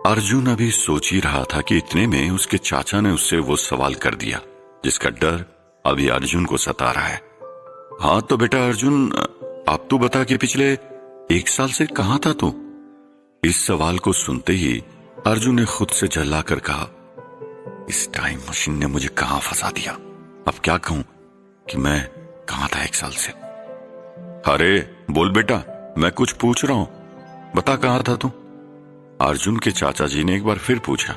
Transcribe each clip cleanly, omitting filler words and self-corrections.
अर्जुन अभी सोच ही रहा था कि इतने में उसके चाचा ने उससे वो सवाल कर दिया जिसका डर अभी अर्जुन को सता रहा है। हाँ तो बेटा अर्जुन, अब तू बता कि पिछले 1 साल से कहां था तू? इस सवाल को सुनते ही अर्जुन ने खुद से झल्ला कर कहा, इस टाइम मशीन ने मुझे कहां फंसा दिया। अब क्या कहूं कि मैं कहां था 1 साल से। अरे बोल बेटा, मैं कुछ पूछ रहा हूं, बता कहां था तू? अर्जुन के चाचा जी ने एक बार फिर पूछा।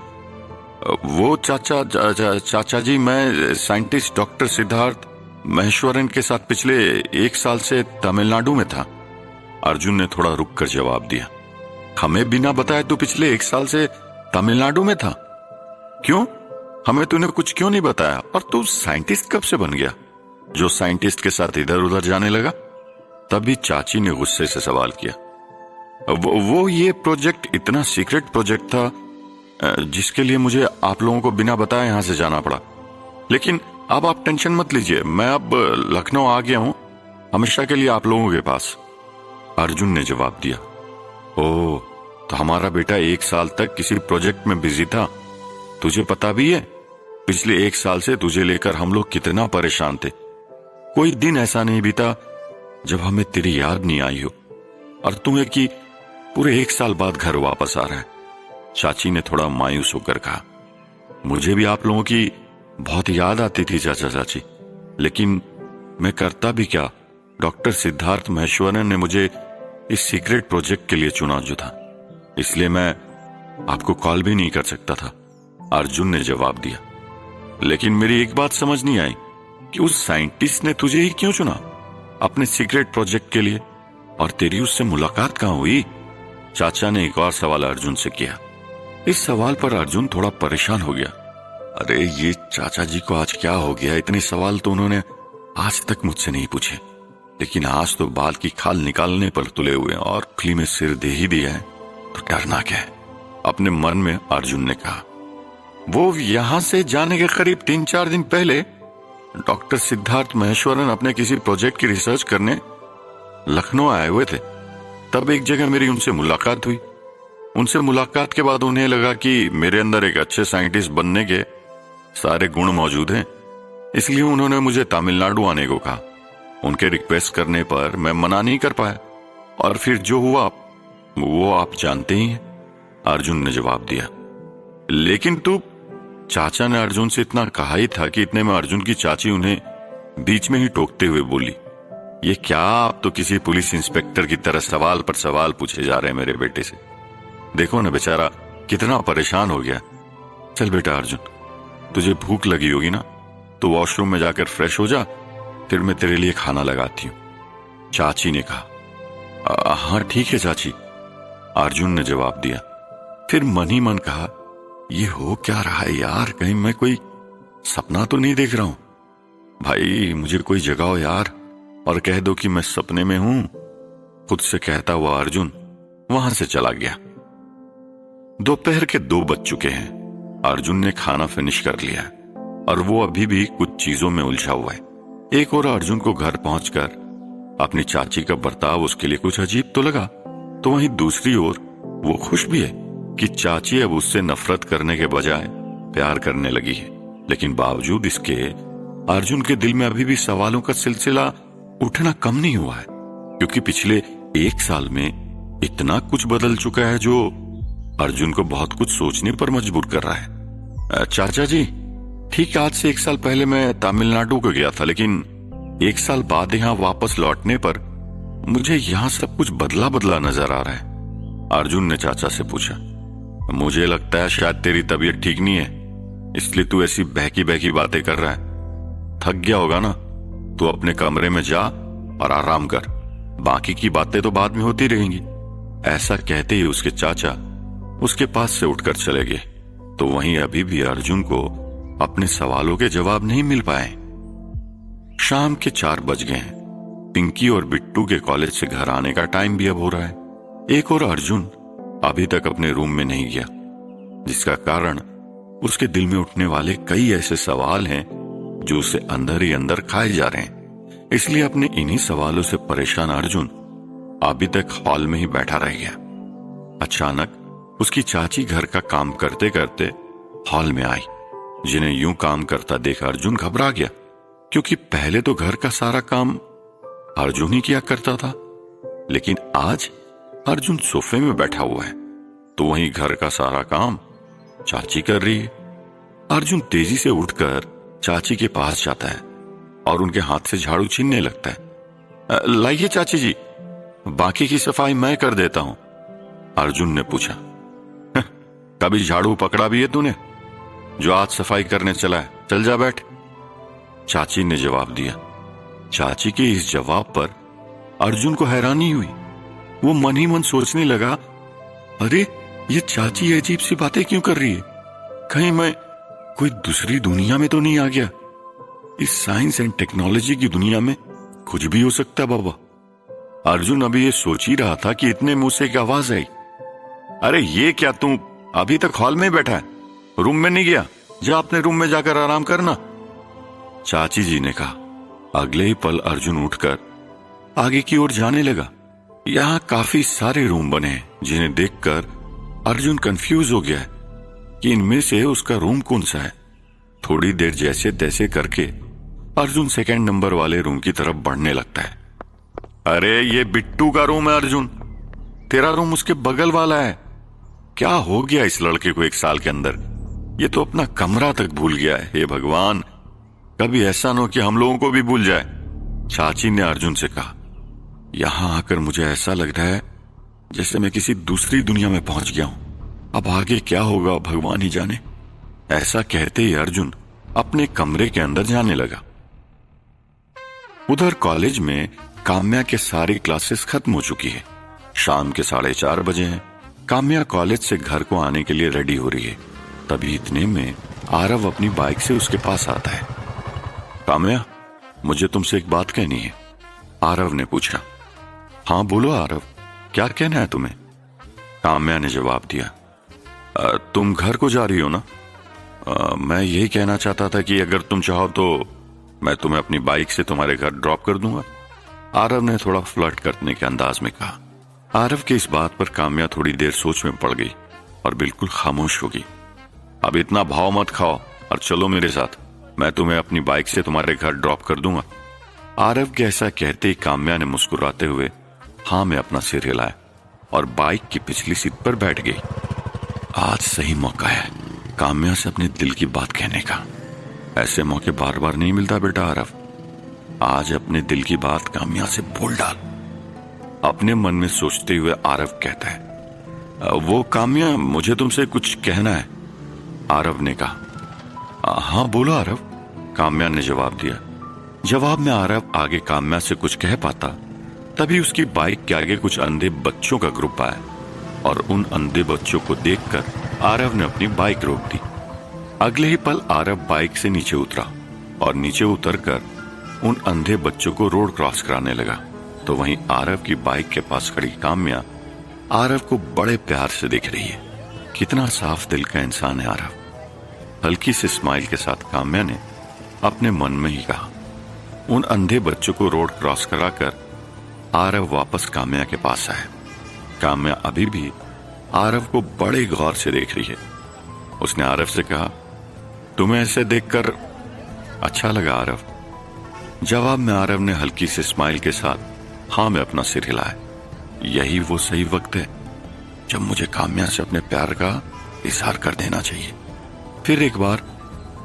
वो चाचा जी, मैं साइंटिस्ट डॉक्टर सिद्धार्थ महेश्वरन के साथ पिछले 1 साल से तमिलनाडु में था। अर्जुन ने थोड़ा रुक कर जवाब दिया। हमें बिना बताए तू पिछले 1 साल से तमिलनाडु में था? क्यों, हमें तूने कुछ क्यों नहीं बताया? और तू साइंटिस्ट कब से बन गया जो साइंटिस्ट के साथ इधर उधर जाने लगा? तभी चाची ने गुस्से से सवाल किया। वो ये प्रोजेक्ट इतना सीक्रेट प्रोजेक्ट था जिसके लिए मुझे आप लोगों को बिना बताए यहां से जाना पड़ा। लेकिन अब आप टेंशन मत लीजिए, मैं अब लखनऊ आ गया हूं, हमेशा के लिए आप लोगों के पास। अर्जुन ने जवाब दिया। ओह, तो हमारा बेटा 1 साल तक किसी प्रोजेक्ट में बिजी था। तुझे पता भी है पिछले 1 साल से तुझे लेकर हम लोग कितना परेशान थे। कोई दिन ऐसा नहीं बीता जब हमें तेरी याद नहीं आई हो, और तुम्हें कि पूरे 1 साल बाद घर वापस आ रहा है। चाची ने थोड़ा मायूस होकर कहा। मुझे भी आप लोगों की बहुत याद आती थी चाचा चाची, लेकिन मैं करता भी क्या। डॉक्टर सिद्धार्थ महेश्वरन ने मुझे इस सीक्रेट प्रोजेक्ट के लिए चुना जो था, इसलिए मैं आपको कॉल भी नहीं कर सकता था। अर्जुन ने जवाब दिया। लेकिन मेरी एक बात समझ नहीं आई कि उस साइंटिस्ट ने तुझे ही क्यों चुना अपने सीक्रेट प्रोजेक्ट के लिए, और तेरी उससे मुलाकात कहां हुई? चाचा ने एक और सवाल अर्जुन से किया। इस सवाल पर अर्जुन थोड़ा परेशान हो गया। अरे ये चाचा जी को आज क्या हो गया? इतने सवाल तो उन्होंने आज तक मुझसे नहीं पूछे, लेकिन आज तो बाल की खाल निकालने पर तुले हुए और उखली में सिर दे ही दिया है, तो डरना क्या है? अपने मन में अर्जुन ने कहा। वो यहां से जाने के करीब 3-4 दिन पहले डॉक्टर सिद्धार्थ महेश्वरन अपने किसी प्रोजेक्ट की रिसर्च करने लखनऊ आए हुए थे। तब एक जगह मेरी उनसे मुलाकात हुई। उनसे मुलाकात के बाद उन्हें लगा कि मेरे अंदर एक अच्छे साइंटिस्ट बनने के सारे गुण मौजूद हैं, इसलिए उन्होंने मुझे तमिलनाडु आने को कहा। उनके रिक्वेस्ट करने पर मैं मना नहीं कर पाया, और फिर जो हुआ वो आप जानते ही हैं। अर्जुन ने जवाब दिया। लेकिन तू, चाचा ने अर्जुन से इतना कहा ही था कि इतने में अर्जुन की चाची उन्हें बीच में ही टोकते हुए बोली, ये क्या आप तो किसी पुलिस इंस्पेक्टर की तरह सवाल पर सवाल पूछे जा रहे हैं मेरे बेटे से। देखो ना बेचारा कितना परेशान हो गया। चल बेटा अर्जुन, तुझे भूख लगी होगी ना, तो वॉशरूम में जाकर फ्रेश हो जा, फिर मैं तेरे लिए खाना लगाती हूं। चाची ने कहा। हाँ ठीक है चाची, अर्जुन ने जवाब दिया। फिर मन ही मन कहा, ये हो क्या रहा है यार, कहीं मैं कोई सपना तो नहीं देख रहा हूं? भाई मुझे कोई जगाओ यार, और कह दो कि मैं सपने में हूं। खुद से कहता हुआ अर्जुन वहां से चला गया। दोपहर के 2 बज चुके हैं। अर्जुन ने खाना फिनिश कर लिया और वो अभी भी कुछ चीजों में उलझा हुआ है। एक और अर्जुन को घर पहुंचकर अपनी चाची का बर्ताव उसके लिए कुछ अजीब तो लगा, तो वहीं दूसरी ओर वो खुश भी है कि चाची अब उससे नफरत करने के बजाय प्यार करने लगी है। लेकिन बावजूद इसके अर्जुन के दिल में अभी भी सवालों का सिलसिला उठना कम नहीं हुआ है, क्योंकि पिछले 1 साल में इतना कुछ बदल चुका है जो अर्जुन को बहुत कुछ सोचने पर मजबूर कर रहा है। चाचा जी, ठीक आज से 1 साल पहले मैं तमिलनाडु को गया था, लेकिन 1 साल बाद यहाँ वापस लौटने पर मुझे यहाँ सब कुछ बदला बदला नजर आ रहा है। अर्जुन ने चाचा से पूछा। मुझे लगता है शायद तेरी तबीयत ठीक नहीं है, इसलिए तू ऐसी बहकी बहकी बातें कर रहा है। थक गया होगा ना, तू अपने कमरे में जा और आराम कर, बाकी की बातें तो बाद में होती रहेंगी। ऐसा कहते ही उसके चाचा उसके पास से उठकर चले गए। तो वहीं अभी भी अर्जुन को अपने सवालों के जवाब नहीं मिल पाए। शाम के 4 बज गए हैं। पिंकी और बिट्टू के कॉलेज से घर आने का टाइम भी अब हो रहा है। एक और अर्जुन अभी तक अपने रूम में नहीं गया, जिसका कारण उसके दिल में उठने वाले कई ऐसे सवाल हैं जो उसे अंदर ही अंदर खाए जा रहे हैं। इसलिए अपने इन्हीं सवालों से परेशान अर्जुन अभी तक हॉल में ही बैठा रह गया। अचानक उसकी चाची घर का काम करते करते हॉल में आई। जिन्हें यूं काम करता देख अर्जुन घबरा गया, क्योंकि पहले तो घर का सारा काम अर्जुन ही किया करता था, लेकिन आज अर्जुन सोफे में बैठा हुआ है तो वहीं घर का सारा काम चाची कर रही है। अर्जुन तेजी से उठकर चाची के पास जाता है और उनके हाथ से झाड़ू छीनने लगता है। लाइए चाची जी, बाकी की सफाई मैं कर देता हूं। अर्जुन ने पूछा, कभी झाड़ू पकड़ा भी है तूने? जो आज सफाई करने चला है, चल जा बैठ। चाची ने जवाब दिया। चाची के इस जवाब पर अर्जुन को हैरानी हुई। वो मन ही मन सोचने लगा, अरे ये चाची अजीब सी बातें क्यों कर रही है? कहीं मैं कोई दूसरी दुनिया में तो नहीं आ गया? इस साइंस एंड टेक्नोलॉजी की दुनिया में कुछ भी हो सकता है बाबा। अर्जुन अभी ये सोच ही रहा था कि इतने मुंह से एक आवाज आई, अरे ये क्या, तू अभी तक हॉल में बैठा है, रूम में नहीं गया? जा अपने रूम में जाकर आराम करना। चाची जी ने कहा। अगले ही पल अर्जुन उठकर आगे की ओर जाने लगा। यहां काफी सारे रूम बने हैं, जिन्हें देखकर अर्जुन कंफ्यूज हो गया है कि इनमें से उसका रूम कौन सा है। थोड़ी देर जैसे तैसे करके अर्जुन सेकंड नंबर वाले रूम की तरफ बढ़ने लगता है। अरे ये बिट्टू का रूम है अर्जुन, तेरा रूम उसके बगल वाला है। क्या हो गया इस लड़के को 1 साल के अंदर? ये तो अपना कमरा तक भूल गया है। हे भगवान, कभी ऐसा न हो कि हम लोगों को भी भूल जाए। चाची ने अर्जुन से कहा, यहां आकर मुझे ऐसा लग रहा है जैसे मैं किसी दूसरी दुनिया में पहुंच गया हूं। अब आगे क्या होगा भगवान ही जाने। ऐसा कहते ही अर्जुन अपने कमरे के अंदर जाने लगा। उधर कॉलेज में काम्या के सारी क्लासेस खत्म हो चुकी है। शाम के 4:30 बजे हैं। काम्या कॉलेज से घर को आने के लिए रेडी हो रही है। तभी इतने में आरव अपनी बाइक से उसके पास आता है। काम्या, मुझे तुमसे एक बात कहनी है। आरव ने पूछा। हाँ बोलो आरव, क्या कहना है तुम्हें? काम्या ने जवाब दिया, तुम घर को जा रही हो ना? मैं यही कहना चाहता था कि अगर तुम चाहो तो मैं तुम्हें अपनी बाइक से तुम्हारे घर ड्रॉप कर दूंगा। आरव ने थोड़ा फ्लर्ट करने के अंदाज में कहा। आरव के इस बात पर काम्या थोड़ी देर सोच में पड़ गई और बिल्कुल खामोश हो गई। अब इतना भाव मत खाओ और चलो मेरे साथ, मैं तुम्हें अपनी बाइक से तुम्हारे घर ड्रॉप कर दूंगा। आरव के ऐसा कहते ही काम्या ने मुस्कुराते हुए हाँ में अपना सिर हिलाया और बाइक की पिछली सीट पर बैठ गई। आज सही मौका है काम्या से अपने दिल की बात कहने का। ऐसे मौके बार बार नहीं मिलता बेटा आरव। आज अपने दिल की बात काम्या से बोल डाल। अपने मन में सोचते हुए आरव कहता है, वो काम्या, मुझे तुमसे कुछ कहना है। आरव ने कहा। हाँ बोलो आरव, काम्या ने जवाब दिया। जवाब में आरव आगे काम्या से कुछ कह पाता तभी उसकी बाइक के आगे कुछ अंधे बच्चों का ग्रुप आया और उन अंधे बच्चों को देखकर आरव ने अपनी बाइक रोक दी। अगले ही पल आरव बाइक से नीचे उतरा और नीचे उतरकर उन अंधे बच्चों को रोड क्रॉस कराने लगा। तो वहीं आरव की बाइक के पास खड़ी काम्या आरव को बड़े प्यार से देख रही है। कितना साफ दिल का इंसान है आरव। हल्की सी स्माइल के साथ काम्या ने अपने मन में ही कहा। उन अंधे बच्चों को रोड क्रॉस कराकर आरव वापस काम्या के पास आया। काम्या अभी भी आरव को बड़े गौर से देख रही है। उसने आरव से कहा, तुम्हें ऐसे देखकर अच्छा लगा आरव। जवाब में आरव ने हल्की सी स्माइल के साथ हाँ में अपना सिर हिलाया। यही वो सही वक्त है जब मुझे काम्या से अपने प्यार का इजहार कर देना चाहिए। फिर एक बार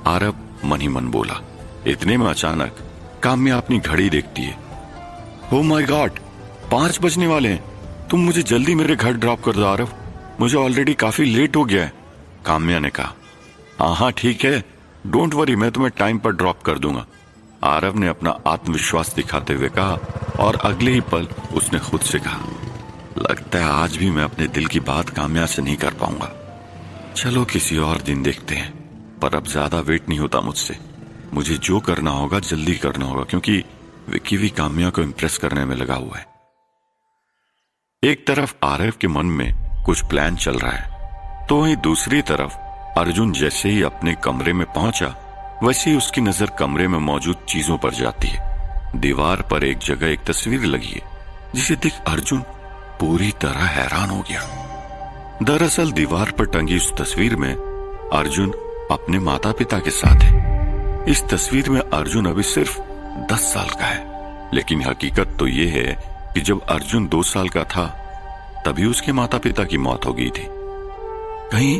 आरव मन ही मन बोला। इतने में अचानक काम्या अपनी घड़ी देखती है। ओह माय गॉड, 5 बजने वाले हैं। तुम मुझे जल्दी मेरे घर ड्रॉप कर दो आरव, मुझे ऑलरेडी काफी लेट हो गया है। काम्या ने कहा। हाँ ठीक है, डोंट वरी, मैं तुम्हें टाइम पर ड्रॉप कर दूंगा। आरव ने अपना आत्मविश्वास दिखाते हुए कहा और अगले ही पल उसने खुद से कहा, लगता है आज भी मैं अपने दिल की बात काम्या से नहीं कर पाऊंगा। चलो किसी और दिन देखते हैं, पर अब ज्यादा वेट नहीं होता मुझसे। मुझे जो करना होगा जल्दी करना होगा, क्योंकि विक्की भी काम्या को इम्प्रेस करने में लगा हुआ है। एक तरफ आरव के मन में कुछ प्लान चल रहा है, तो वहीं दूसरी तरफ अर्जुन जैसे ही अपने कमरे में पहुंचा वैसे ही उसकी नजर कमरे में मौजूद चीजों पर जाती है। दीवार पर एक जगह एक तस्वीर लगी है जिसे देख अर्जुन पूरी तरह हैरान हो गया। दरअसल दीवार पर टंगी उस तस्वीर में अर्जुन अपने माता पिता के साथ है। इस तस्वीर में अर्जुन अभी सिर्फ 10 साल का है, लेकिन हकीकत तो ये है कि जब अर्जुन 2 साल का था तभी उसके माता पिता की मौत हो गई थी। कहीं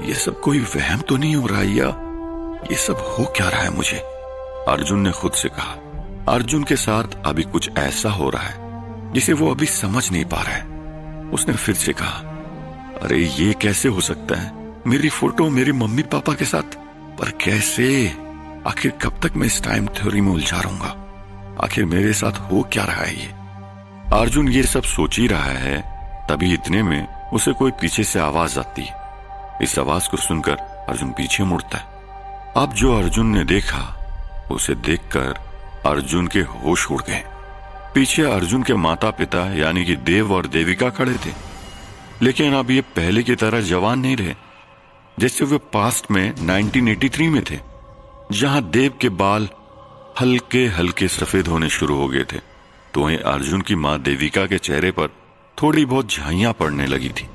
ये सब कोई वहम तो नहीं हो रहा, या ये सब हो क्या रहा है मुझे? अर्जुन ने खुद से कहा। अर्जुन के साथ अभी कुछ ऐसा हो रहा है जिसे वो अभी समझ नहीं पा रहा है। उसने फिर से कहा, अरे ये कैसे हो सकता है? मेरी फोटो मेरे मम्मी पापा के साथ, पर कैसे? आखिर कब तक मैं इस टाइम थ्योरी में उलझा रहूंगा? आखिर मेरे साथ हो क्या रहा है ये? अर्जुन ये सब सोच ही रहा है, तभी इतने में उसे कोई पीछे से आवाज आती है। इस आवाज को सुनकर अर्जुन पीछे मुड़ता है। अब जो अर्जुन ने देखा उसे देखकर अर्जुन के होश उड़ गए। पीछे अर्जुन के माता पिता यानी कि देव और देविका खड़े थे, लेकिन अब ये पहले की तरह जवान नहीं रहे जैसे वे पास्ट में 1983 में थे, जहां देव के बाल हल्के हल्के सफेद होने शुरू हो गए थे, तो वहीं अर्जुन की मां देविका के चेहरे पर थोड़ी बहुत झाइयां पड़ने लगी थी।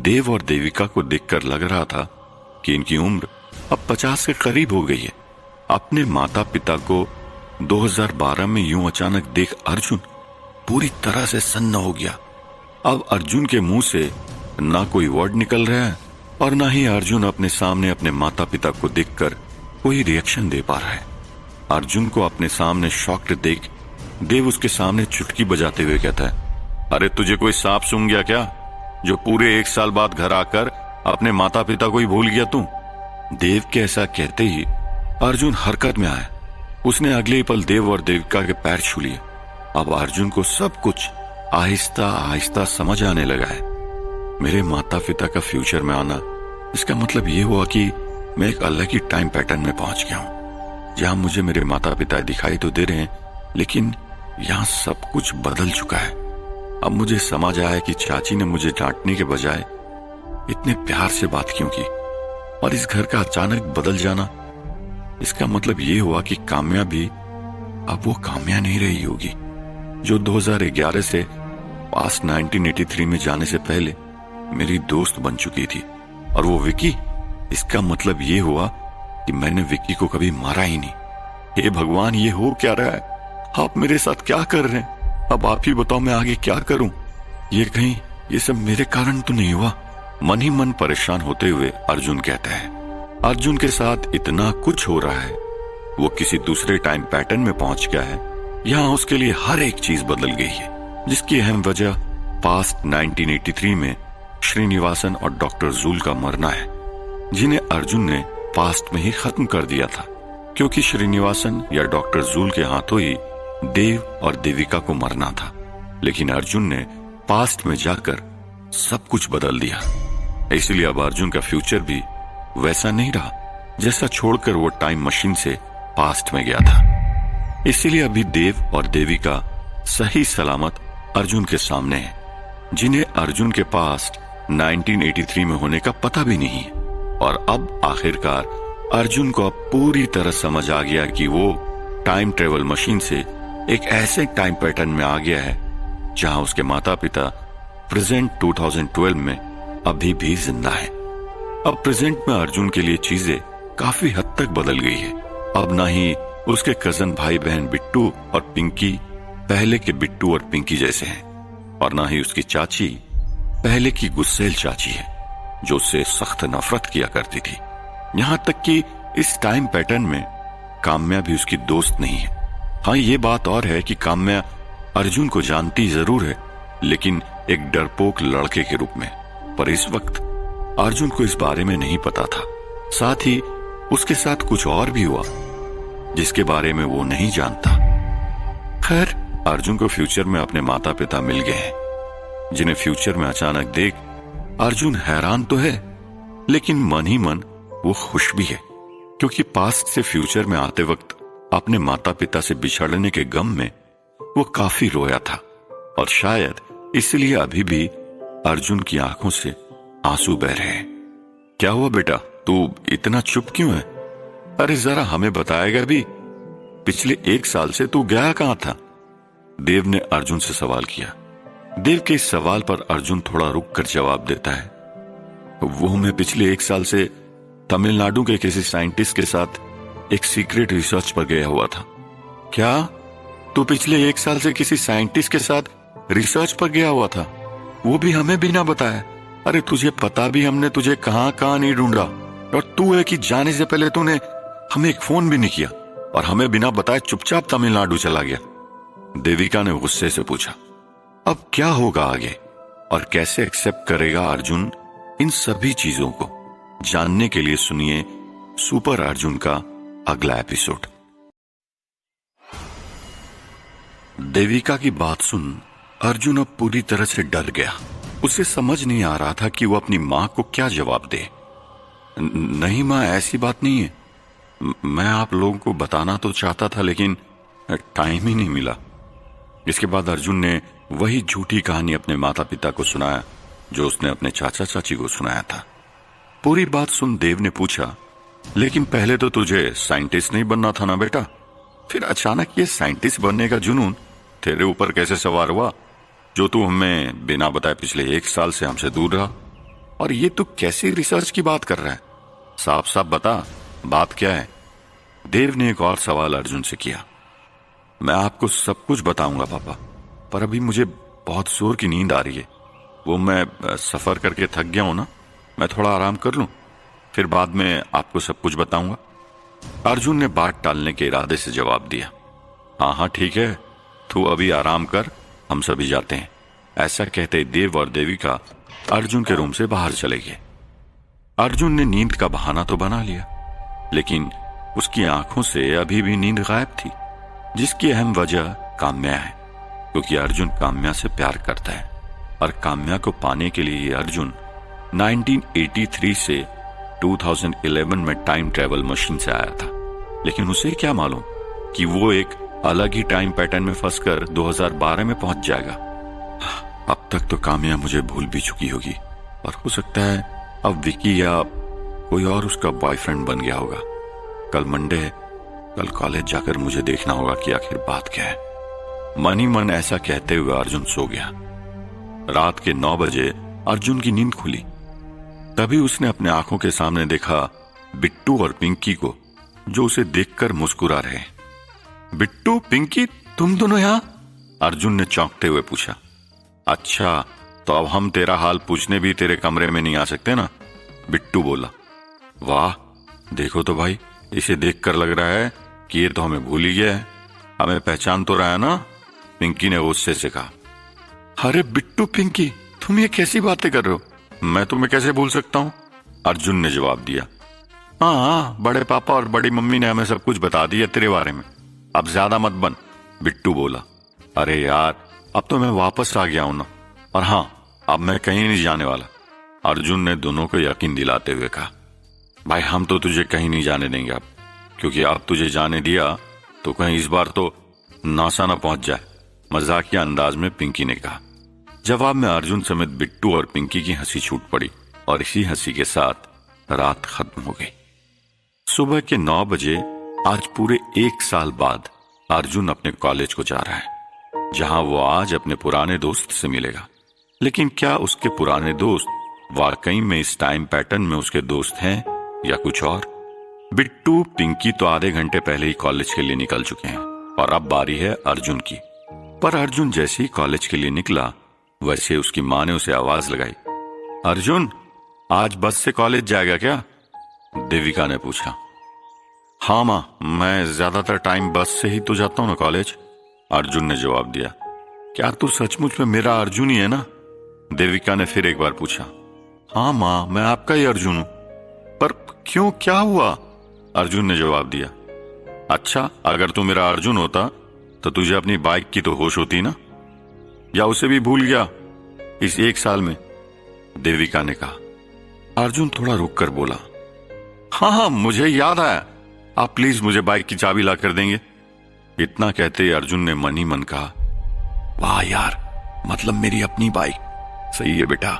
देव और देविका को देखकर लग रहा था कि इनकी उम्र अब 50 के करीब हो गई है। अपने माता पिता को 2012 में यूं अचानक देख अर्जुन पूरी तरह से सन्न हो गया। अब अर्जुन के मुंह से ना कोई वर्ड निकल रहा है और ना ही अर्जुन अपने सामने अपने माता पिता को देखकर कोई रिएक्शन दे पा रहा है। अर्जुन को अपने सामने शॉक्ड देख देव उसके सामने चुटकी बजाते हुए कहता है, अरे तुझे कोई सांप सूंघ गया क्या, जो पूरे 1 साल बाद घर आकर अपने माता पिता को ही भूल गया तू? देव के ऐसा कहते ही अर्जुन हरकत में आया। उसने अगले ही पल देव और देविका के पैर छू लिए। अब अर्जुन को सब कुछ आहिस्ता आहिस्ता समझ आने लगा है। मेरे माता पिता का फ्यूचर में आना, इसका मतलब ये हुआ कि मैं एक अलग ही टाइम पैटर्न में पहुंच गया हूं, जहां मुझे मेरे माता पिता दिखाई तो दे रहे हैं, लेकिन यहां सब कुछ बदल चुका है। अब मुझे समझ आया कि चाची ने मुझे डांटने के बजाय इतने प्यार से बात क्यों की, और इस घर का अचानक बदल जाना, इसका मतलब ये हुआ कि काम्या भी अब वो काम्या नहीं रही होगी जो 2011 से पास्ट 1983 में जाने से पहले मेरी दोस्त बन चुकी थी। और वो विकी, इसका मतलब ये हुआ कि मैंने विकी को कभी मारा ही नहीं। हे भगवान, ये हो क्या रहा है? आप मेरे साथ क्या कर रहे हैं? अब आप ही बताओ मैं आगे क्या करूं? ये कहीं ये सब मेरे कारण तो नहीं हुआ? मन ही मन परेशान होते हुए अर्जुन कहता है। अर्जुन के साथ इतना कुछ हो रहा है, वो किसी दूसरे टाइम पैटर्न में पहुंच गया है। यहाँ उसके लिए हर एक चीज बदल गई है, जिसकी अहम वजह पास्ट 1983 में श्रीनिवासन और डॉक्टर जूल का मरना है, जिन्हें अर्जुन ने पास्ट में ही खत्म कर दिया था, क्योंकि श्रीनिवासन या डॉक्टर जूल के हाथों ही देव और देविका को मरना था। लेकिन अर्जुन ने पास्ट में जाकर सब कुछ बदल दिया, इसलिए अब अर्जुन का फ्यूचर भी वैसा नहीं रहा जैसा छोड़कर वो टाइम मशीन से पास्ट में गया था। इसीलिए अभी देव और देविका सही सलामत अर्जुन के सामने है, जिन्हें अर्जुन के पास्ट 1983 में होने का पता भी नहीं है। और अब आखिरकार अर्जुन को अब पूरी तरह समझ आ गया कि वो टाइम ट्रेवल मशीन से एक ऐसे टाइम पैटर्न में आ गया है जहां उसके माता पिता प्रेजेंट 2012 में अभी भी जिंदा है। अब प्रेजेंट में अर्जुन के लिए चीजें काफी हद तक बदल गई है। अब ना ही उसके कजन भाई बहन बिट्टू और पिंकी पहले के बिट्टू और पिंकी जैसे हैं, और ना ही उसकी चाची पहले की गुस्सेल चाची है जो उससे सख्त नफरत किया करती थी। यहां तक कि इस टाइम पैटर्न में काम्या भी उसकी दोस्त नहीं है। हाँ, ये बात और है कि काम्या अर्जुन को जानती जरूर है, लेकिन एक डरपोक लड़के के रूप में। पर इस वक्त अर्जुन को इस बारे में नहीं पता था। साथ ही उसके साथ कुछ और भी हुआ जिसके बारे में वो नहीं जानता। खैर, अर्जुन को फ्यूचर में अपने माता पिता मिल गए हैं, जिन्हें फ्यूचर में अचानक देख अर्जुन हैरान तो है, लेकिन मन ही मन वो खुश भी है, क्योंकि पास्ट से फ्यूचर में आते वक्त अपने माता पिता से बिछड़ने के गम में वो काफी रोया था, और शायद इसलिए अभी भी अर्जुन की आंखों से आंसू बह रहे हैं। क्या हुआ बेटा, तू इतना चुप क्यों है? अरे जरा हमें बताएगा भी, पिछले 1 साल से तू गया कहां था? देव ने अर्जुन से सवाल किया। देव के इस सवाल पर अर्जुन थोड़ा रुक कर जवाब देता है, वो मैं पिछले 1 साल से तमिलनाडु के किसी साइंटिस्ट के साथ एक सीक्रेट रिसर्च पर गया हुआ था। क्या? तू पिछले 1 साल से किसी साइंटिस्ट के साथ रिसर्च पर गया हुआ था, वो भी हमें बिना बताए? अरे तुझे पता भी हमने तुझे कहां कहां नहीं ढूंढा, और तू है कि जाने से पहले तूने हमें एक फोन भी नहीं किया और हमें बिना बताए चुपचाप तमिलनाडु चला गया। देविका ने गुस्से से पूछा। अब क्या होगा आगे और कैसे एक्सेप्ट करेगा अर्जुन इन सभी चीजों को? जानने के लिए सुनिए सुपर अर्जुन का अगला एपिसोड। देविका की बात सुन अर्जुन अब पूरी तरह से डर गया। उसे समझ नहीं आ रहा था कि वो अपनी मां को क्या जवाब दे। नहीं मां, ऐसी बात नहीं है। मैं आप लोगों को बताना तो चाहता था लेकिन टाइम ही नहीं मिला। इसके बाद अर्जुन ने वही झूठी कहानी अपने माता पिता को सुनाया जो उसने अपने चाचा चाची को सुनाया था। पूरी बात सुन देव ने पूछा, लेकिन पहले तो तुझे साइंटिस्ट नहीं बनना था ना बेटा? फिर अचानक ये साइंटिस्ट बनने का जुनून तेरे ऊपर कैसे सवार हुआ, जो तू हमें बिना बताए पिछले 1 साल से हमसे दूर रहा? और ये तू कैसी रिसर्च की बात कर रहा है? साफ साफ बता, बात क्या है? देव ने एक और सवाल अर्जुन से किया। मैं आपको सब कुछ बताऊंगा पापा, पर अभी मुझे बहुत जोर की नींद आ रही है। वो मैं सफर करके थक गया हूं ना, मैं थोड़ा आराम कर लूं, फिर बाद में आपको सब कुछ बताऊंगा। अर्जुन ने बात टालने के इरादे से जवाब दिया। हाँ हाँ ठीक है, तू अभी आराम कर, हम सभी जाते हैं। ऐसा कहते देव और देविका अर्जुन के रूम से बाहर चले गए। अर्जुन ने नींद का बहाना तो बना लिया, लेकिन उसकी आंखों से अभी भी नींद गायब थी, जिसकी अहम वजह काम्या है, क्योंकि अर्जुन काम्या से प्यार करता है और काम्या को पाने के लिए अर्जुन 1983 से 2011 में टाइम ट्रेवल मशीन से आया था। लेकिन उसे क्या मालूम कि वो एक अलग ही टाइम पैटर्न में फंसकर 2012 में पहुंच जाएगा। अब तक तो काम्या मुझे भूल भी चुकी होगी और हो सकता है अब विकी या कोई और उसका बॉयफ्रेंड बन गया होगा। कल मंडे है, कल कॉलेज जाकर मुझे देखना होगा कि आखिर बात क्या है। मन ही मन ऐसा कहते हुए अर्जुन सो गया। रात के 9 बजे अर्जुन की नींद खुली। तभी उसने अपने आंखों के सामने देखा बिट्टू और पिंकी को, जो उसे देखकर मुस्कुरा रहे। बिट्टू, पिंकी, तुम दोनों यहां? अर्जुन ने चौंकते हुए पूछा। अच्छा, तो अब हम तेरा हाल पूछने भी तेरे कमरे में नहीं आ सकते ना? बिट्टू बोला। वाह, देखो तो भाई, इसे देखकर लग रहा है कि ये तो हमें भूल ही गया है। हमें पहचान तो रहा है ना? पिंकी ने गुस्से से कहा। अरे बिट्टू, पिंकी, तुम ये कैसी बातें कर रहे हो? मैं तुम्हें कैसे भूल सकता हूं? अर्जुन ने जवाब दिया। हाँ, बड़े पापा और बड़ी मम्मी ने हमें सब कुछ बता दिया तेरे बारे में, अब ज्यादा मत बन, बिट्टू बोला। अरे यार, अब तो मैं वापस आ गया हूं ना, और हाँ, अब मैं कहीं नहीं जाने वाला, अर्जुन ने दोनों को यकीन दिलाते हुए कहा। भाई, हम तो तुझे कहीं नहीं जाने देंगे अब, क्योंकि अब तुझे जाने दिया तो कहीं इस बार तो नासा न पहुंच जाए, मजाकिया अंदाज में पिंकी ने कहा। जवाब में अर्जुन समेत बिट्टू और पिंकी की हंसी छूट पड़ी और इसी हंसी के साथ रात खत्म हो गई। सुबह के 9 बजे आज पूरे 1 साल बाद अर्जुन अपने कॉलेज को जा रहा है, जहां वो आज अपने पुराने दोस्त से मिलेगा। लेकिन क्या उसके पुराने दोस्त वाकई में इस टाइम पैटर्न में उसके दोस्त हैं या कुछ और? बिट्टू, पिंकी तो आधे घंटे पहले ही कॉलेज के लिए निकल चुके हैं और अब बारी है अर्जुन की। पर अर्जुन जैसे ही कॉलेज के लिए निकला, वैसे उसकी मां ने उसे आवाज लगाई। अर्जुन, आज बस से कॉलेज जाएगा क्या? देविका ने पूछा। हाँ मां, मैं ज्यादातर टाइम बस से ही तो जाता हूं ना कॉलेज, अर्जुन ने जवाब दिया। क्या तू सचमुच में मेरा अर्जुन ही है ना? देविका ने फिर एक बार पूछा। हाँ मां, मैं आपका ही अर्जुन हूं। पर क्यों, क्या हुआ? अर्जुन ने जवाब दिया। अच्छा, अगर तू मेरा अर्जुन होता तो तुझे अपनी बाइक की तो होश होती ना, या उसे भी भूल गया इस 1 साल में? देविका ने कहा। अर्जुन थोड़ा रुक कर बोला। हाँ, मुझे याद आया, आप प्लीज मुझे बाइक की चाबी ला कर देंगे? इतना कहते अर्जुन ने मन ही मन कहा, वाह यार, मतलब मेरी अपनी बाइक। सही है बेटा,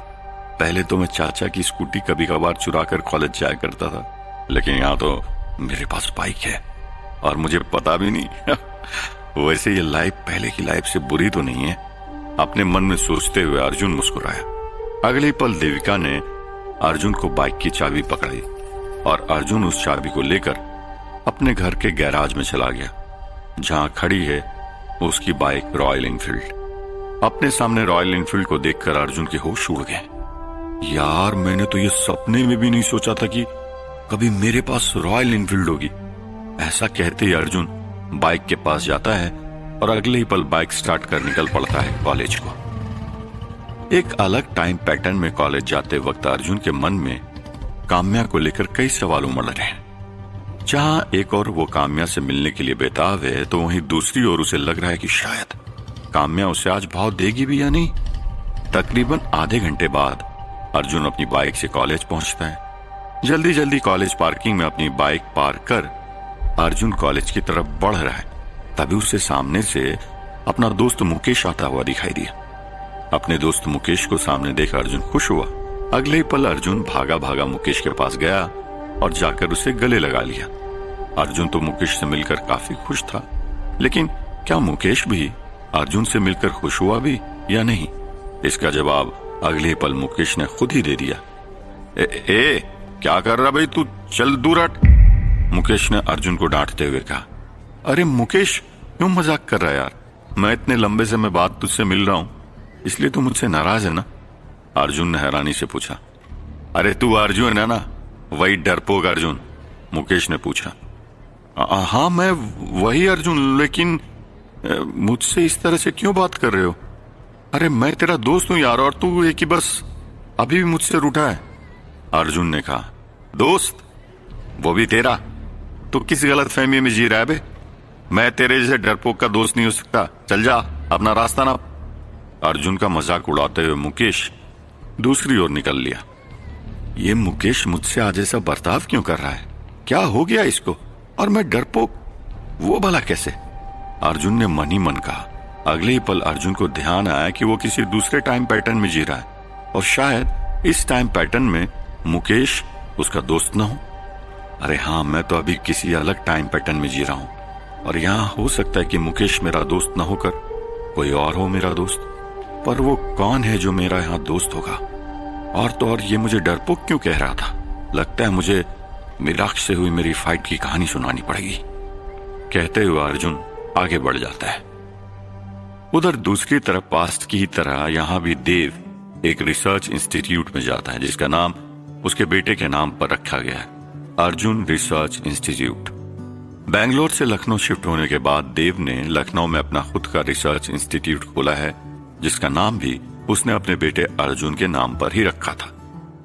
पहले तो मैं चाचा की स्कूटी कभी कभार चुरा कर कॉलेज जाया करता था, लेकिन यहाँ तो मेरे पास बाइक है और मुझे पता भी नहीं। वैसे ये लाइफ पहले की लाइफ से बुरी तो नहीं है, अपने मन में सोचते हुए अर्जुन मुस्कुराया। अगले पल देविका ने अर्जुन को बाइक की चाबी पकड़ाई और अर्जुन उस चाबी को लेकर अपने घर के गैराज में चला गया, जहां खड़ी है उसकी बाइक रॉयल एनफील्ड। अपने सामने रॉयल एनफील्ड को देखकर अर्जुन के होश उड़ गए। यार, मैंने तो ये सपने में भी नहीं सोचा था कि कभी मेरे पास रॉयल एनफील्ड होगी। ऐसा कहते ही अर्जुन बाइक के पास जाता है और अगले ही पल बाइक स्टार्ट कर निकल पड़ता है कॉलेज को। एक अलग टाइम पैटर्न में कॉलेज जाते वक्त अर्जुन के मन में काम्या को लेकर कई सवाल उमड़ रहे हैं। जहां एक और वो काम्या से मिलने के लिए बेताब है, तो वहीं दूसरी ओर उसे लग रहा है कि शायद काम्या उसे आज भाव देगी भी या नहीं। तकरीबन आधे घंटे बाद अर्जुन अपनी बाइक से कॉलेज पहुंचता है। जल्दी जल्दी कॉलेज पार्किंग में अपनी बाइक पार्क कर अर्जुन कॉलेज की तरफ बढ़ रहा है। तभी उसे सामने से अपना दोस्त मुकेश आता हुआ दिखाई दिया। अपने दोस्त मुकेश को सामने देख अर्जुन खुश हुआ। अगले ही पल अर्जुन भागा भागा मुकेश के पास गया और जाकर उसे गले लगा लिया। अर्जुन तो मुकेश से मिलकर काफी खुश था, लेकिन क्या मुकेश भी अर्जुन से मिलकर खुश हुआ भी या नहीं, इसका जवाब अगले ही पल मुकेश ने खुद ही दे दिया। ए क्या कर रहा भाई तू, चल दूर हट, मुकेश ने अर्जुन को डांटते हुए कहा। अरे मुकेश, क्यों मजाक कर रहा है यार, मैं इतने लंबे से मैं बात तुझसे मिल रहा हूं, इसलिए तू मुझसे नाराज है ना, अर्जुन ने हैरानी से पूछा। अरे तू अर्जुन है ना, वही डरपोक अर्जुन, मुकेश ने पूछा। हाँ मैं वही अर्जुन, लेकिन मुझसे इस तरह से क्यों बात कर रहे हो? अरे मैं तेरा दोस्त हूं यार, और तू एक ही बस अभी भी मुझसे रूठा है, अर्जुन ने कहा। दोस्त? वो भी तेरा? तू किस गलत फहमी में जी रहा है बे? मैं तेरे जैसे डरपोक का दोस्त नहीं हो सकता, चल जा अपना रास्ता ना। अर्जुन का मजाक उड़ाते हुए मुकेश दूसरी ओर निकल लिया। ये मुकेश मुझसे आज ऐसा बर्ताव क्यों कर रहा है? क्या हो गया इसको? और मैं डरपोक, वो भला कैसे? अर्जुन ने मन ही मन कहा। अगले ही पल अर्जुन को ध्यान आया कि वो किसी दूसरे टाइम पैटर्न में जी रहा है और शायद इस टाइम पैटर्न में मुकेश उसका दोस्त ना हो। अरे हाँ, मैं तो अभी किसी अलग टाइम पैटर्न में जी रहा हूं और यहाँ हो सकता है कि मुकेश मेरा दोस्त ना होकर कोई और हो मेरा दोस्त, पर वो कौन है जो मेरा यहाँ दोस्त होगा? और तो और ये मुझे डरपोक क्यों कह रहा था? लगता है मुझे मीराक्ष से हुई मेरी फाइट की कहानी सुनानी पड़ेगी, कहते हुए अर्जुन आगे बढ़ जाता है। उधर दूसरी तरफ पास्ट की तरह यहां भी देव एक रिसर्च इंस्टीट्यूट में जाता है, जिसका नाम उसके बेटे के नाम पर रखा गया है, अर्जुन रिसर्च इंस्टीट्यूट। बेंगलोर से लखनऊ शिफ्ट होने के बाद देव ने लखनऊ में अपना खुद का रिसर्च इंस्टीट्यूट खोला है, जिसका नाम भी उसने अपने बेटे अर्जुन के नाम पर ही रखा था।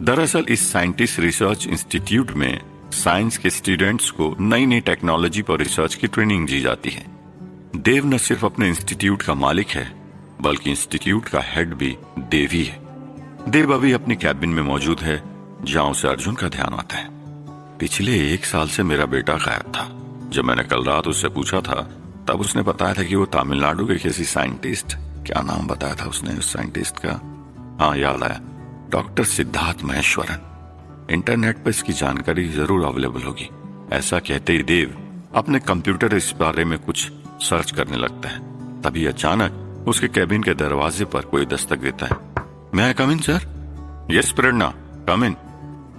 दरअसल इस साइंटिस्ट रिसर्च इंस्टीट्यूट में साइंस के स्टूडेंट्स को नई नई टेक्नोलॉजी पर रिसर्च की ट्रेनिंग दी जाती है। देव न सिर्फ अपने इंस्टीट्यूट का मालिक है, बल्कि इंस्टीट्यूट का हेड भी देव ही है। देव अभी अपनी कैबिन में मौजूद है, जहां उसे अर्जुन का ध्यान आता है। पिछले 1 साल से मेरा बेटा गायब था। जब मैंने कल रात उससे पूछा था, तब उसने बताया था कि वो तमिलनाडु के किसी साइंटिस्ट, क्या नाम बताया था उसने उस साइंटिस्ट का? हाँ याद आया, डॉक्टर सिद्धार्थ महेश्वरन। इंटरनेट पर इसकी जानकारी जरूर अवेलेबल होगी। ऐसा कहते ही देव अपने कंप्यूटर इस बारे में कुछ सर्च करने लगता है। तभी अचानक उसके कैबिन के दरवाजे पर कोई दस्तक देता है। मैं आई कम इन सर? यस प्रेरणा, कम इन।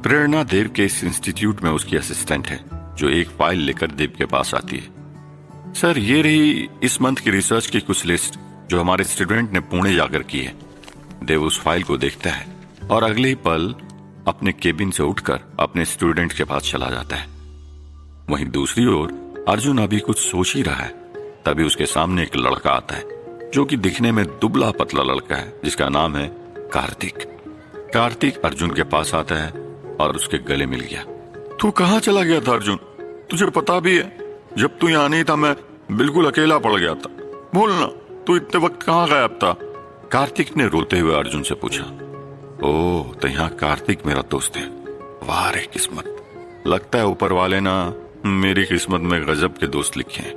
प्रेरणा देव के इस इंस्टीट्यूट में उसकी असिस्टेंट है, जो एक फाइल लेकर देव के पास आती है। सर, ये रही इस मंथ की रिसर्च की कुछ लिस्ट जो हमारे स्टूडेंट ने पुणे जाकर की है। देव उस फाइल को देखता है और अगले ही पल अपने केबिन से उठकर अपने स्टूडेंट के पास चला जाता है। वहीं दूसरी ओर अर्जुन अभी कुछ सोच ही रहा है, तभी उसके सामने एक लड़का आता है, जो कि दिखने में दुबला पतला लड़का है, जिसका नाम है कार्तिक। कार्तिक अर्जुन के पास आता है और उसके गले मिल गया। तू कहाँ चला गया था अर्जुन? तुझे पता भी है, जब तू यहाँ नहीं था मैं बिल्कुल अकेला पड़ गया था। बोलना, तू इतने वक्त कहाँ गायब था? कार्तिक ने रोते हुए अर्जुन से पूछा। ओह, तो यहाँ कार्तिक मेरा दोस्त है। वाह रे किस्मत, लगता है ऊपर वाले ना मेरी किस्मत में गजब के दोस्त लिखे हैं।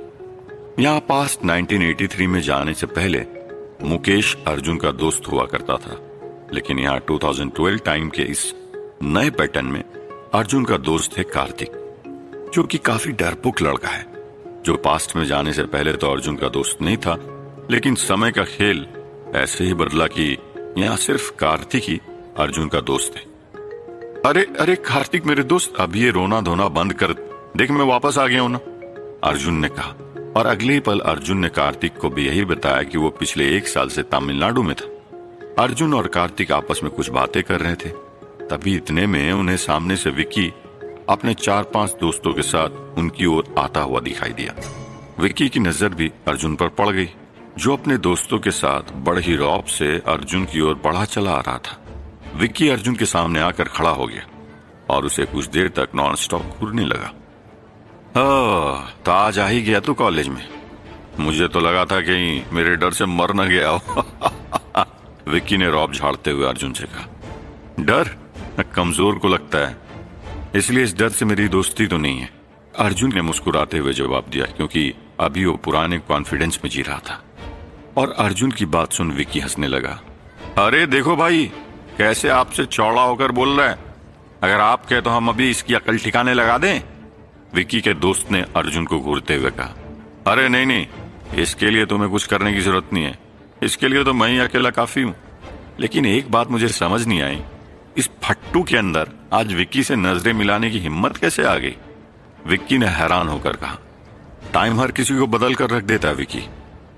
यहाँ पास्ट 1983 में जाने से पहले मुकेश अर्जुन का दोस्त हुआ करता था, लेकिन यहाँ 2012 टाइम के इस नए पैटर्न में अर्जुन का दोस्त है कार्तिक, जो कि काफी डरपोक लड़का है, जो पास्ट में जाने से पहले तो अर्जुन का दोस्त नहीं था, लेकिन समय का खेल ऐसे ही बदला कि यहाँ सिर्फ कार्तिक ही अर्जुन का दोस्त है। अरे अरे कार्तिक मेरे दोस्त, अब ये रोना धोना बंद कर, देख मैं वापस आ गया हूं ना, अर्जुन ने कहा। और अगले ही पल अर्जुन ने कार्तिक को भी यही बताया कि वो पिछले 1 साल से तमिलनाडु में था। अर्जुन और कार्तिक आपस में कुछ बातें कर रहे थे, तभी इतने में उन्हें सामने से विक्की अपने 4-5 दोस्तों के साथ उनकी ओर आता हुआ दिखाई दिया। विक्की की नजर भी अर्जुन पर पड़ गई, जो अपने दोस्तों के साथ बड़े ही रौब से अर्जुन की ओर बढ़ा चला आ रहा था। विक्की अर्जुन के सामने आकर खड़ा हो गया और उसे कुछ देर तक नॉन स्टॉप घूरने लगा। तो आज आ ही गया तू कॉलेज में, मुझे तो लगा था कहीं मेरे डर से मर न गया हो। विक्की ने रौब झाड़ते हुए अर्जुन से कहा। डर कमजोर को लगता है, इसलिए इस डर से मेरी दोस्ती तो नहीं है, अर्जुन ने मुस्कुराते हुए जवाब दिया, क्योंकि अभी वो पुराने कॉन्फिडेंस में जी रहा था। और अर्जुन की बात सुन विक्की हंसने लगा। अरे देखो भाई, कैसे आपसे चौड़ा होकर बोल रहा है, अगर आप कहे तो हम अभी इसकी अकल ठिकाने लगा दें। विक्की के दोस्त ने अर्जुन को घूरते हुए कहा। अरे नहीं नहीं, इसके लिए तुम्हें कुछ करने की जरूरत नहीं है, इसके लिए तो मैं ही अकेला काफी हूं। लेकिन एक बात मुझे समझ नहीं आई, इस फट्टू के अंदर आज विक्की से नजरें मिलाने की हिम्मत कैसे आ गई। विक्की ने हैरान होकर कहा। टाइम हर किसी को बदल कर रख देता है विक्की,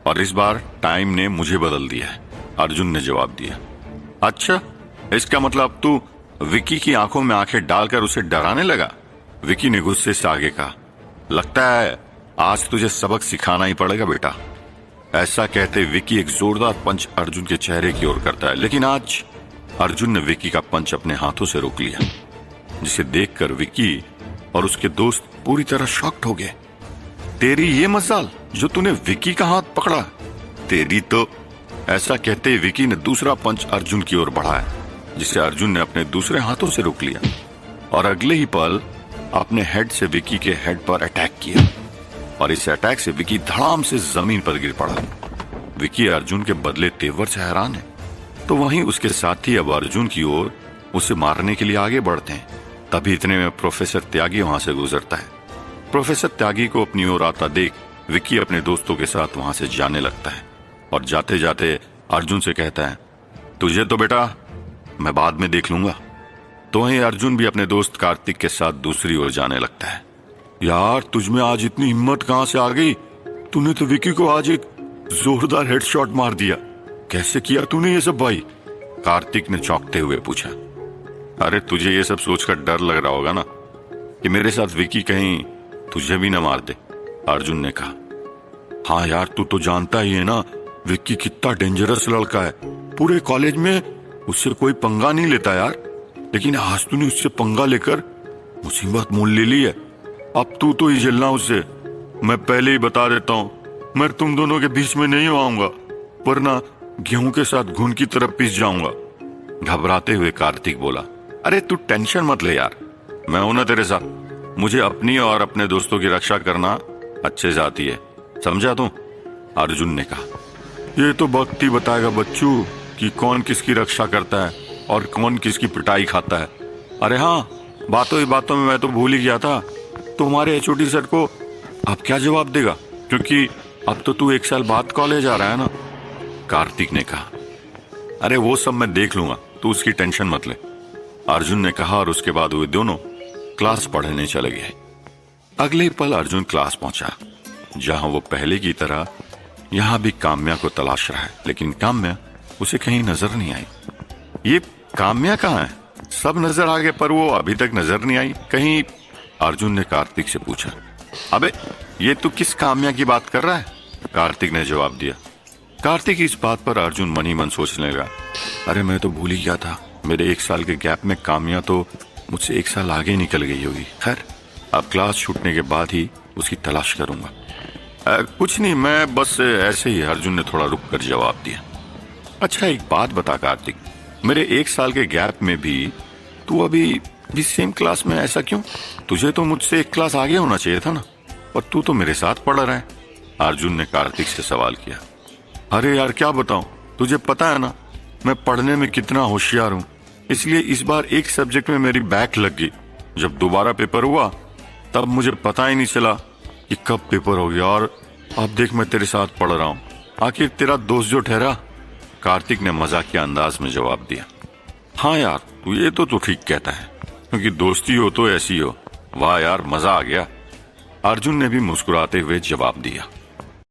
और इस बार टाइम ने मुझे बदल दिया है, अर्जुन ने जवाब दिया। अच्छा, इसका मतलब तू विक्की की आंखों में आंखें डालकर उसे डराने लगा। विक्की ने गुस्से से आगे कहा। लगता है आज तुझे सबक सिखाना ही पड़ेगा बेटा। ऐसा कहते विक्की एक जोरदार पंच अर्जुन के चेहरे की ओर करता है, लेकिन आज अर्जुन ने विक्की का पंच अपने हाथों से रोक लिया, जिसे देखकर विक्की और उसके दोस्त पूरी तरह शॉक्ड हो गए। तेरी ये मजाल जो तूने विक्की का हाथ पकड़ा, तेरी तो। ऐसा कहते विक्की ने दूसरा पंच अर्जुन की ओर बढ़ाया, जिसे अर्जुन ने अपने दूसरे हाथों से रोक लिया और अगले ही पल अपने हेड से विक्की के हेड पर अटैक किया, और इस अटैक से विक्की धड़ाम से जमीन पर गिर पड़ा। विक्की अर्जुन के बदले तेवर से हैरान है, तो वहीं उसके साथी अब अर्जुन की ओर उसे मारने के लिए आगे बढ़ते हैं। तभी इतने में प्रोफेसर त्यागी वहां से गुजरता है। प्रोफेसर त्यागी को अपनी ओर आता देख विक्की अपने दोस्तों के साथ वहां से जाने लगता है, और जाते जाते अर्जुन से कहता है, तुझे तो बेटा मैं बाद में देख लूंगा। तो वहीं अर्जुन भी अपने दोस्त कार्तिक के साथ दूसरी ओर जाने लगता है। यार, तुझमें आज इतनी हिम्मत कहां से आ गई? तूने तो विक्की को आज एक जोरदार हेडशॉट मार दिया, कैसे किया तूने ये सब भाई? कार्तिक ने चौंकते हुए पूछा। अरे तुझे ये सब सोचकर डर लग रहा होगा ना कि मेरे साथ विक्की कहीं तुझे भी न मार दे, अर्जुन ने कहा। हाँ यार, तू तो जानता ही है ना विक्की कितना डेंजरस लड़का है, पूरे कॉलेज में उससे कोई पंगा नहीं लेता यार, लेकिन आज तूने उससे पंगा लेकर मुसीबत मोल ले ली है। अब तू तो ही झेलना उससे, मैं पहले ही बता देता हूँ, मैं तुम दोनों के बीच में नहीं आऊंगा, वरना गेहूं के साथ घुन की तरफ पिस जाऊंगा। घबराते हुए कार्तिक बोला। अरे तू टेंशन मत ले यार, मैं हूं ना तेरे साथ, मुझे अपनी और अपने दोस्तों की रक्षा करना अच्छे से आती है, समझा तू? अर्जुन ने कहा। ये तो वक्त ही बताएगा बच्चू कि कौन किसकी रक्षा करता है और कौन किसकी पिटाई खाता है। अरे हाँ, बातों ही बातों में मैं तो भूल ही गया था, तुम्हारे एचओडी सर को अब क्या जवाब देगा, क्योंकि अब तो तू 1 साल बाद कॉलेज आ रहा है ना, कार्तिक ने कहा। अरे वो सब मैं देख लूंगा, तू उसकी टेंशन मत ले, अर्जुन ने कहा, और उसके बाद वे दोनों क्लास पढ़ने चले गए। अगले पल अर्जुन क्लास पहुंचा, जहां वो पहले की तरह यहां भी काम्या को तलाश रहा है, लेकिन काम्या उसे कहीं नजर नहीं आई। ये काम्या कहाँ है? सब नजर आ गए पर वो अभी तक नजर नहीं आई कहीं, अर्जुन ने कार्तिक से पूछा। अबे ये तू किस काम्या की बात कर रहा है? कार्तिक ने जवाब दिया। कार्तिक इस बात पर अर्जुन मन ही मन सोचने लगा। अरे मैं तो भूल ही गया था, मेरे 1 साल के गैप में काम्या तो मुझसे 1 साल आगे निकल गई होगी। खैर, अब क्लास छूटने के बाद ही उसकी तलाश करूंगा। कुछ नहीं, मैं बस ऐसे ही, अर्जुन ने थोड़ा रुक कर जवाब दिया। अच्छा एक बात बता कार्तिक, मेरे 1 साल के गैप में भी तू अभी भी सेम क्लास में, ऐसा क्यों? तुझे तो मुझसे 1 क्लास आगे होना चाहिए था ना, और तू तो मेरे साथ पढ़ रहा है, अर्जुन ने कार्तिक से सवाल किया। अरे यार क्या बताऊं, तुझे पता है ना मैं पढ़ने में कितना होशियार हूं, इसलिए इस बार एक सब्जेक्ट में मेरी बैक लग गई। जब दोबारा पेपर हुआ तब मुझे पता ही नहीं चला कि कब पेपर हो गया, और अब देख मैं तेरे साथ पढ़ रहा हूँ, आखिर तेरा दोस्त जो ठहरा, कार्तिक ने मजाकिया अंदाज में जवाब दिया। हाँ यार, तू ये तो ठीक कहता है, क्योंकि दोस्ती हो तो ऐसी हो। वाह यार, मजा आ गया। अर्जुन ने भी मुस्कुराते हुए जवाब दिया।